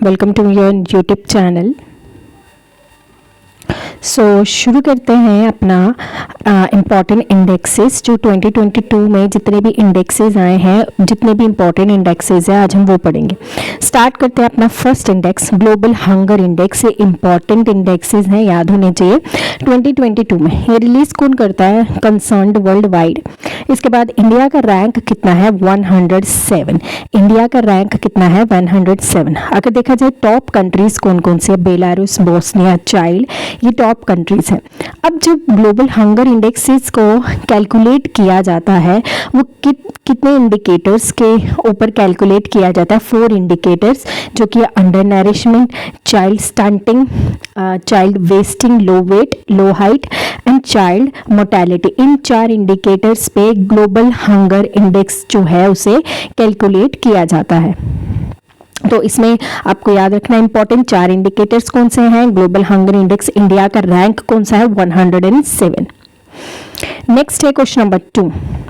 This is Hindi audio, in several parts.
Welcome to your YouTube channel. शुरू करते हैं अपना इम्पॉर्टेंट इंडेक्सेस। जो 2022 में जितने भी इंडेक्सेस आए हैं, जितने भी इम्पॉर्टेंट इंडेक्सेस हैं, आज हम वो पढ़ेंगे। स्टार्ट करते हैं अपना first index, global hunger index. ये इम्पॉर्टेंट इंडेक्सेस हैं, याद होने चाहिए। 2022 में ये रिलीज कौन करता है? Concerned world wide. इसके बाद इंडिया का रैंक कितना है? 107। इंडिया का रैंक कितना है? 107। अगर देखा जाए टॉप कंट्रीज कौन कौन से? बेलारूस, बोस्निया, चाइल्ड, ये टॉप कंट्रीज हैं। अब जब ग्लोबल हंगर इंडेक्सेस को कैलकुलेट किया जाता है, वो कितने इंडिकेटर्स के ऊपर कैलकुलेट किया जाता है? 4 इंडिकेटर्स, जो कि under nourishment, child stunting, child wasting, low weight, low height and child mortality. इन 4 इंडिकेटर्स पे ग्लोबल हंगर इंडेक्स जो है उसे कैलकुलेट किया जाता है। तो इसमें आपको याद रखना इंपॉर्टेंट 4 इंडिकेटर्स कौन से हैं। ग्लोबल हंगर इंडेक्स, इंडिया का रैंक कौन सा है? 107। नेक्स्ट है क्वेश्चन नंबर 2,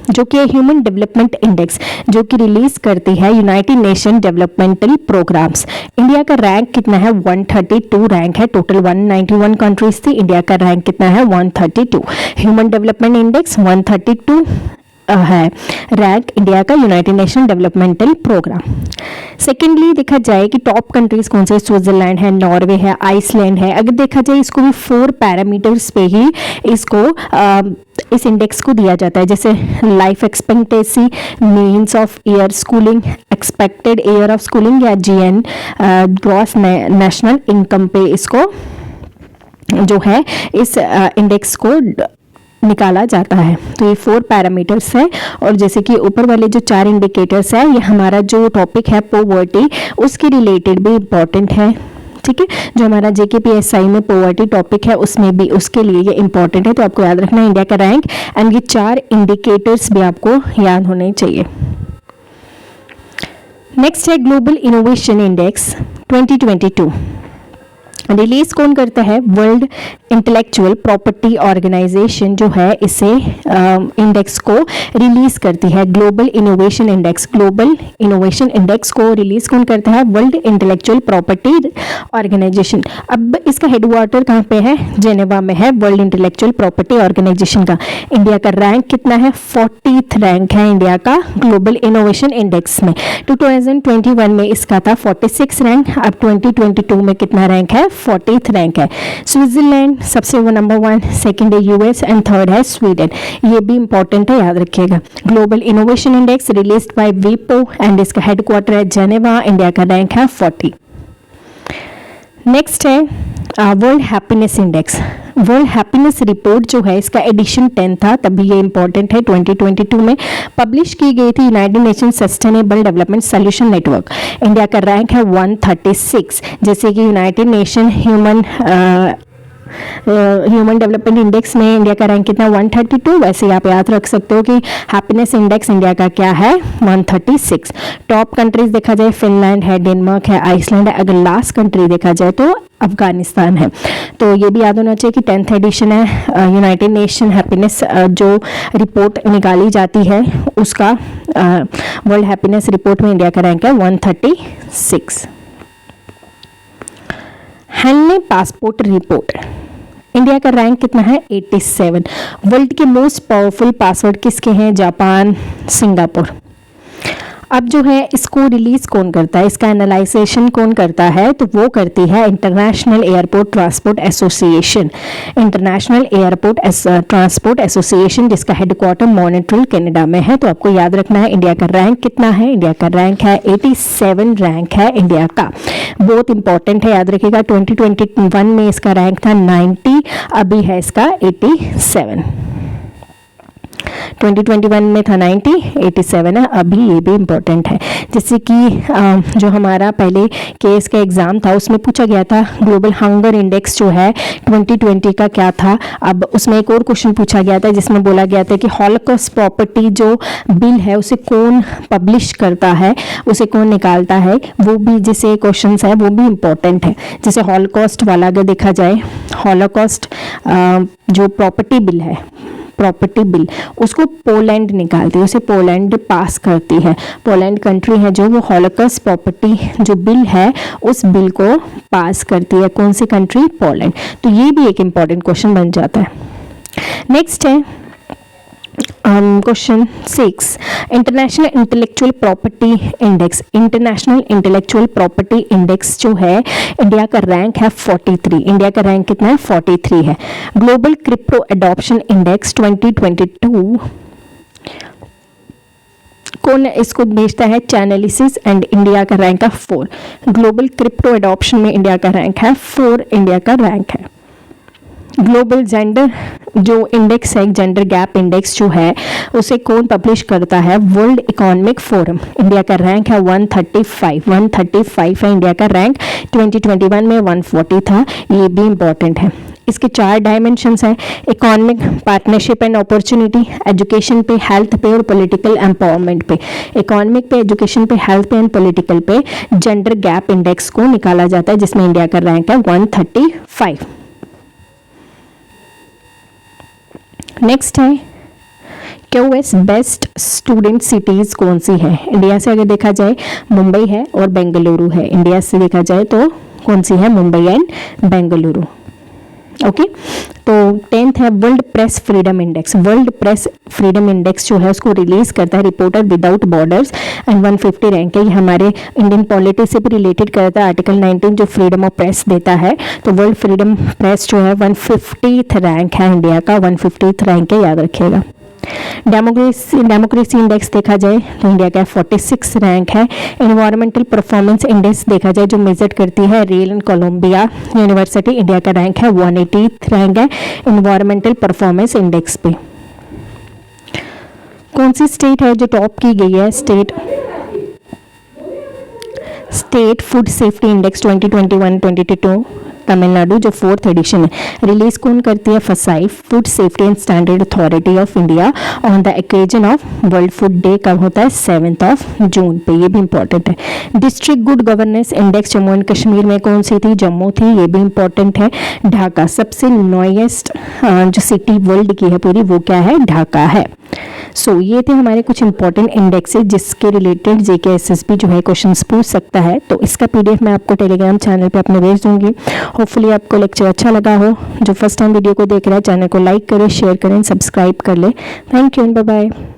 जो कि ह्यूमन डेवलपमेंट इंडेक्स, जो कि रिलीज करती है United Nation developmental programmes. India का रैंक कितना है? 132 रैंक है। टोटल 191 कंट्रीज थी, इंडिया का रैंक कितना है? 132। ह्यूमन डेवलपमेंट इंडेक्स 132 है रैंक इंडिया का United Nation developmental programme. Secondly देखा जाए कि टॉप कंट्रीज कौन से? स्विट्जरलैंड है, नॉर्वे है, आइसलैंड है। अगर देखा जाए इसको भी 4 पैरामीटर्स पे ही इसको इस इंडेक्स को दिया जाता है, जैसे life expectancy, means of year schooling, expected year of schooling, या जीएन, ग्रॉस नेशनल इनकम पे इसको जो है इस इंडेक्स को निकाला जाता है। तो ये 4 पैरामीटर्स है। और जैसे कि ऊपर वाले जो 4 इंडिकेटर्स है, ये हमारा जो टॉपिक है पॉवर्टी, उसके रिलेटेड भी इम्पॉर्टेंट है। ठीक है, जो हमारा जेकेपीएसआई में पॉवर्टी टॉपिक है उसमें भी उसके लिए ये इंपॉर्टेंट है। तो आपको याद रखना है इंडिया का रैंक एंड ये 4 इंडिकेटर्स भी आपको याद होने चाहिए। नेक्स्ट है ग्लोबल इनोवेशन इंडेक्स 2022। रिलीज कौन करता है? वर्ल्ड इंटेलेक्चुअल प्रॉपर्टी ऑर्गेनाइजेशन जो है इसे इंडेक्स को रिलीज करती है। Global innovation index, global innovation index को रिलीज कौन करता है? World intellectual property organisation. अब इसका हेडक्वार्टर कहाँ पे है? जेनेवा में है, वर्ल्ड इंटेलेक्चुअल प्रॉपर्टी ऑर्गेनाइजेशन का। इंडिया का रैंक कितना है? 40th रैंक है इंडिया का ग्लोबल इनोवेशन इंडेक्स में। 2021 में इसका था 46 रैंक, अब 2022 में कितना रैंक है? 40th रैंक है। स्विट्जरलैंड सबसे वो नंबर 1, सेकंड है यूएस एंड थर्ड है स्वीडन। ये भी इंपॉर्टेंट है, याद रखिएगा। Global innovation index released by विपो एंड इसका हेडक्वार्टर है जेनेवा। इंडिया का रैंक है 40। नेक्स्ट है world happiness index. World happiness report जो है इसका एडिशन 10 था, तभी ये इंपॉर्टेंट है। 2022 में पब्लिश की गई थी United nation sustainable development solution network. India का रैंक है 136। जैसे कि United nation human development index में इंडिया का रैंक कितना? 132। वैसे आप याद रख सकते हो कि हैप्पीनेस इंडेक्स इंडिया का क्या है? 136। टॉप कंट्रीज देखा जाए फिनलैंड है, डेनमार्क है, आइसलैंड है। अगर लास्ट कंट्री देखा जाए तो अफगानिस्तान है। तो ये भी याद होना चाहिए कि 10th एडिशन है यूनाइटेड नेशन हैप्पीनेस जो रिपोर्ट निकाली जाती है उसका वर्ल्ड हैप्पीनेस रिपोर्ट में इंडिया का रैंक है 136। हेनले पासपोर्ट रिपोर्ट, इंडिया का रैंक कितना है? 87। वर्ल्ड के मोस्ट पावरफुल पासवर्ड किसके हैं? Japan, Singapore. अब जो है इसको रिलीज कौन करता है? इसका एनालाइजेशन कौन करता है? तो वो करती है international airport transport association. International airport transport association, जिसका हेडक्वार्टर मॉन्ट्रियल कनाडा में है। तो आपको याद रखना है इंडिया का रैंक कितना है? इंडिया का रैंक है 87 रैंक है इंडिया का। बहुत इंपॉर्टेंट है, याद रखिएगा। 2021 में इसका रैंक था 90, अभी है इसका 87। 2021 में था 90, 87 है अभी। ये भी इम्पोर्टेंट है। जैसे कि जो हमारा पहले केस का एग्ज़ाम था उसमें पूछा गया था ग्लोबल हंगर इंडेक्स जो है 2020 का क्या था। अब उसमें एक और क्वेश्चन पूछा गया था जिसमें बोला गया था कि हॉलोकॉस्ट प्रॉपर्टी जो बिल है उसे कौन पब्लिश करता है, उसे कौन निकालता है। वो भी जैसे क्वेश्चन है वो भी इम्पोर्टेंट है। जैसे हॉलोकॉस्ट वाला अगर देखा जाए, हॉलोकॉस्ट जो प्रॉपर्टी बिल है प्रॉपर्टी बिल, उसको पोलैंड निकालती है, उसे पोलैंड पास करती है। पोलैंड कंट्री है जो वो हॉलोकॉस्ट प्रॉपर्टी जो बिल है उस बिल को पास करती है। कौन सी कंट्री? पोलैंड। तो ये भी एक इंपॉर्टेंट क्वेश्चन बन जाता है। नेक्स्ट है question 6, international intellectual property index. International intellectual property index जो है इंडिया का रैंक है 43। इंडिया का रैंक कितना है? 43 है। ग्लोबल क्रिप्टो एडॉप्शन इंडेक्स 2022 कौन इसको भेजता है? चैनलिसिस, एंड इंडिया का रैंक है 4। ग्लोबल क्रिप्टो एडॉप्शन में इंडिया का रैंक है 4, इंडिया का रैंक है। ग्लोबल जेंडर जो इंडेक्स है, जेंडर गैप इंडेक्स जो है उसे कौन पब्लिश करता है? World economic forum. इंडिया का रैंक है 135 है इंडिया का रैंक। 2021 में 140 था। ये भी इंपॉर्टेंट है। इसके 4 डायमेंशंस हैं: economic, partnership and opportunity, education पे, हेल्थ पे और पॉलिटिकल एम्पावरमेंट पे। इकोनॉमिक पे, एजुकेशन पे, हेल्थ पे एंड पॉलिटिकल पे जेंडर गैप इंडेक्स को निकाला जाता है, जिसमें इंडिया का रैंक है 135। नेक्स्ट है क्यूएस बेस्ट स्टूडेंट सिटीज़ कौन सी है? इंडिया से अगर देखा जाए मुंबई है और बेंगलुरु है। इंडिया से देखा जाए तो कौन सी है? मुंबई एंड बेंगलुरु। ओके तो 10th है world press freedom index. World press freedom index जो है उसको रिलीज करता है reporter without borders and 150 rank है। ये हमारे इंडियन पॉलिटी से भी रिलेटेड करता है। आर्टिकल 19 जो फ्रीडम ऑफ प्रेस देता है, तो वर्ल्ड फ्रीडम प्रेस जो है 150th रैंक है इंडिया का, 150th रैंक है, याद रखिएगा। डेमोक्रेसी इंडेक्स देखा जाए तो इंडिया का 46 रैंक है। एनवायरमेंटल परफॉर्मेंस इंडेक्स देखा जाए जो मेजर करती है rail and Colombia university, India का रैंक है 180th रैंक है एनवायरमेंटल परफॉर्मेंस इंडेक्स पे। कौन सी स्टेट है जो टॉप की गई है? State food safety index 2021-2022 Tamil Nadu जो 4th एडिशन है। रिलीज कौन करती है? फसाई, food safety and standard authority of India, on the occasion of world food day. कब होता है? 7th जून पे। ये भी इंपॉर्टेंट है। District good governance index Jammu and Kashmir में कौन सी थी? जम्मू थी। ये भी इंपॉर्टेंट है। ढाका सबसे नॉइएस्ट जो सिटी वर्ल्ड की है पूरी, वो क्या है? ढाका है। सो ये थे हमारे कुछ इंपॉर्टेंट इंडेक्सेस जिसके रिलेटेड जेके एसएसबी जो है क्वेश्चंस पूछ सकता है। तो इसका पीडीएफ मैं आपको टेलीग्राम चैनल पे अपने भेज दूंगी। होपफुली आपको लेक्चर अच्छा लगा हो। जो फर्स्ट टाइम वीडियो को देख रहा है चैनल को लाइक करें, शेयर करें, सब्सक्राइब कर ले। Thank you and bye bye.